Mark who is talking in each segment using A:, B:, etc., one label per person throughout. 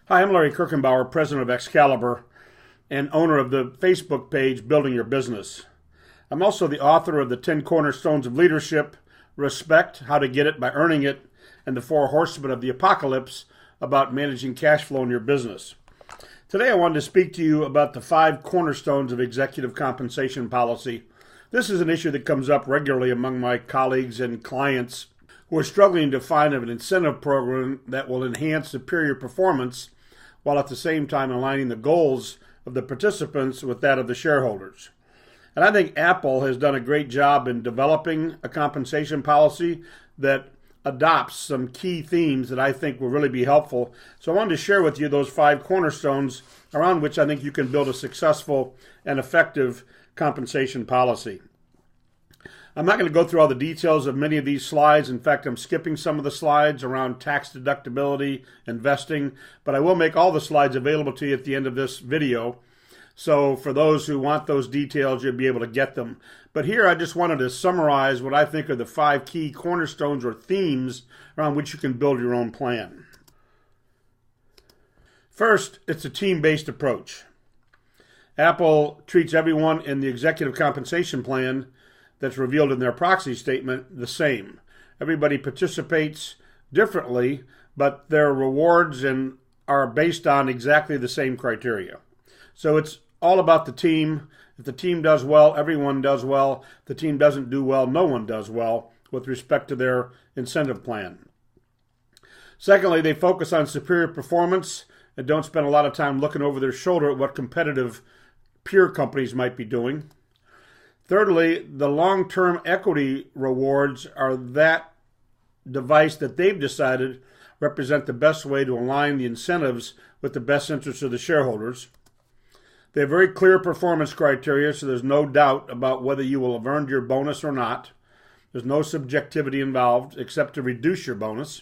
A: Hi, I'm Larry Kirkenbauer, president of Excalibur and owner of the Facebook page Building Your Business. I'm also the author of the 10 Cornerstones of Leadership, Respect, How to Get It by Earning It, and the 4 Horsemen of the Apocalypse about managing cash flow in your business. Today I wanted to speak to you about the 5 cornerstones of executive compensation policy. This is an issue that comes up regularly among my colleagues and clients who are struggling to find an incentive program that will enhance superior performance while at the same time aligning the goals of the participants with that of the shareholders. And I think Apple has done a great job in developing a compensation policy that adopts some key themes that I think will really be helpful. So I wanted to share with you those 5 cornerstones around which I think you can build a successful and effective compensation policy. I'm not going to go through all the details of many of these slides. In fact, I'm skipping some of the slides around tax deductibility, investing, but I will make all the slides available to you at the end of this video. So for those who want those details, you'll be able to get them. But here I just wanted to summarize what I think are the 5 key cornerstones or themes around which you can build your own plan. First, it's a team-based approach. Apple treats everyone in the executive compensation plan that's revealed in their proxy statement the same. Everybody participates differently, but their rewards are based on exactly the same criteria. So it's all about the team. If the team does well, everyone does well. If the team doesn't do well, no one does well with respect to their incentive plan. Secondly, they focus on superior performance and don't spend a lot of time looking over their shoulder at what competitive peer companies might be doing. Thirdly, the long-term equity rewards are that device that they've decided represent the best way to align the incentives with the best interests of the shareholders. They have very clear performance criteria, so there's no doubt about whether you will have earned your bonus or not. There's no subjectivity involved except to reduce your bonus.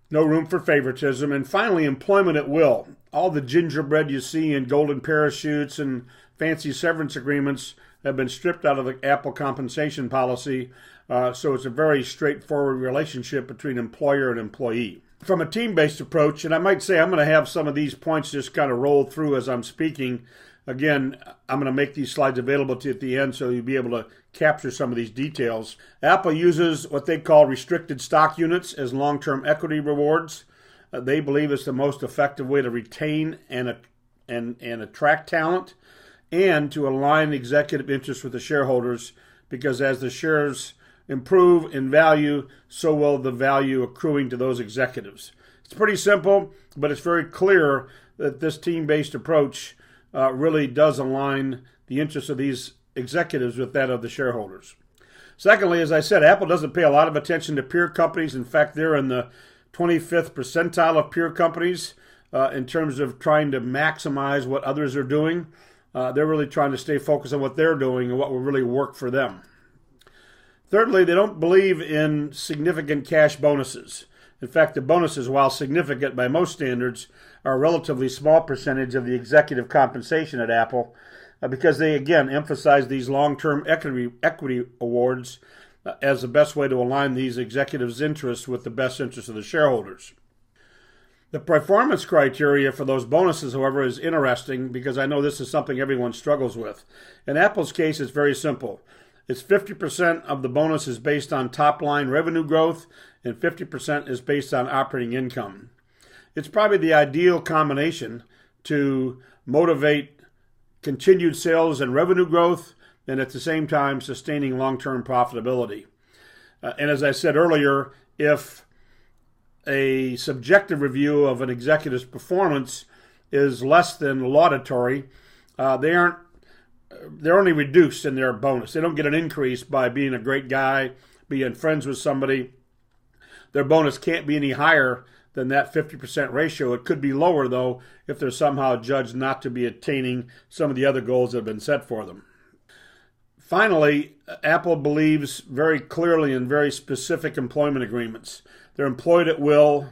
A: No room for favoritism. And finally, employment at will. All the gingerbread you see in golden parachutes and fancy severance agreements have been stripped out of the Apple compensation policy, so it's a very straightforward relationship between employer and employee. From a team-based approach, and I might say I'm going to have some of these points just kind of roll through as I'm speaking. Again, I'm going to make these slides available to you at the end so you'll be able to capture some of these details. Apple uses what they call restricted stock units as long-term equity rewards. They believe it's the most effective way to retain and attract talent, and to align executive interests with the shareholders, because as the shares improve in value, so will the value accruing to those executives. It's pretty simple, but it's very clear that this team-based approach really does align the interests of these executives with that of the shareholders. Secondly, as I said, Apple doesn't pay a lot of attention to peer companies. In fact, they're in the 25th percentile of peer companies in terms of trying to maximize what others are doing. They're really trying to stay focused on what they're doing and what will really work for them. Thirdly, they don't believe in significant cash bonuses. In fact, the bonuses, while significant by most standards, are a relatively small percentage of the executive compensation at Apple because they, again, emphasize these long-term equity awards as the best way to align these executives' interests with the best interests of the shareholders. The performance criteria for those bonuses, however, is interesting because I know this is something everyone struggles with. In Apple's case, it's very simple. It's 50% of the bonus is based on top-line revenue growth and 50% is based on operating income. It's probably the ideal combination to motivate continued sales and revenue growth and at the same time sustaining long-term profitability. And as I said earlier, if a subjective review of an executive's performance is less than laudatory, they're only reduced in their bonus. They don't get an increase by being a great guy, being friends with somebody. Their bonus can't be any higher than that 50% ratio. It could be lower, though, if they're somehow judged not to be attaining some of the other goals that have been set for them. Finally, Apple believes very clearly in very specific employment agreements. They're employed at will.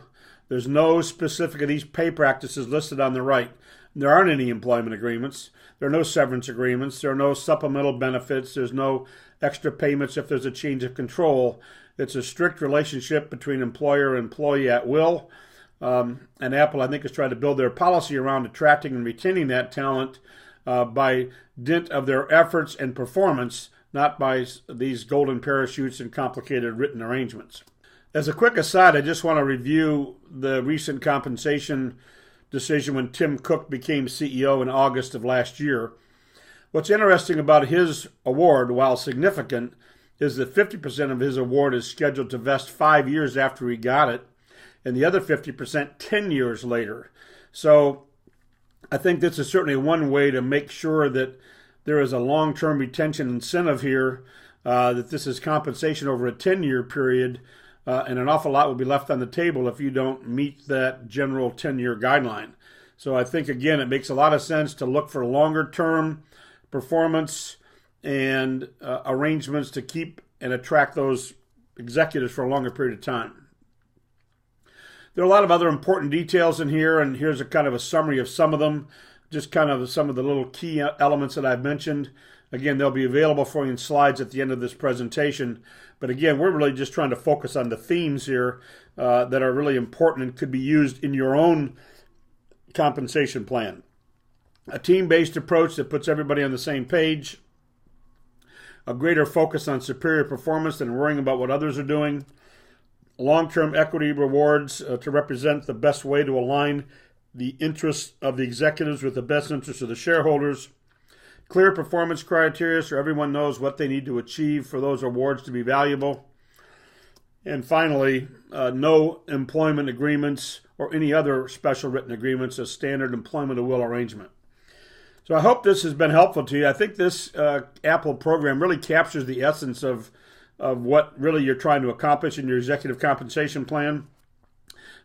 A: There's no specific of these pay practices listed on the right. There aren't any employment agreements. There are no severance agreements. There are no supplemental benefits. There's no extra payments if there's a change of control. It's a strict relationship between employer and employee at will. And Apple, I think, is trying to build their policy around attracting and retaining that talent by dint of their efforts and performance, not by these golden parachutes and complicated written arrangements. As a quick aside, I just want to review the recent compensation decision when Tim Cook became CEO in August of last year. What's interesting about his award, while significant, is that 50% of his award is scheduled to vest 5 years after he got it, and the other 50% 10 years later. So I think this is certainly one way to make sure that there is a long-term retention incentive here, that this is compensation over a 10-year period, and an awful lot will be left on the table if you don't meet that general 10-year guideline. So I think, again, it makes a lot of sense to look for longer-term performance and arrangements to keep and attract those executives for a longer period of time. There are a lot of other important details in here, and here's a kind of a summary of some of them, just kind of some of the little key elements that I've mentioned. Again, they'll be available for you in slides at the end of this presentation. But again, we're really just trying to focus on the themes here that are really important and could be used in your own compensation plan. A team-based approach that puts everybody on the same page. A greater focus on superior performance than worrying about what others are doing. Long-term equity rewards to represent the best way to align the interests of the executives with the best interests of the shareholders. Clear performance criteria so everyone knows what they need to achieve for those awards to be valuable. And finally, no employment agreements or any other special written agreements, a standard employment at will arrangement. So I hope this has been helpful to you. I think this Apple program really captures the essence of what really you're trying to accomplish in your executive compensation plan.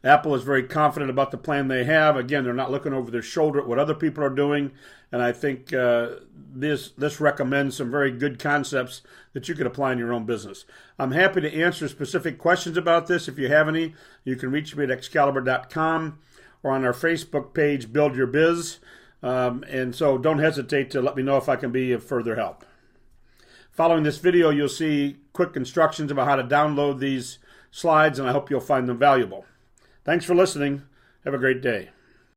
A: Apple is very confident about the plan they have. Again, they're not looking over their shoulder at what other people are doing. And I think this recommends some very good concepts that you could apply in your own business. I'm happy to answer specific questions about this. If you have any, you can reach me at Excalibur.com or on our Facebook page, Build Your Biz. And so don't hesitate to let me know if I can be of further help. Following this video, you'll see quick instructions about how to download these slides, and I hope you'll find them valuable. Thanks for listening. Have a great day.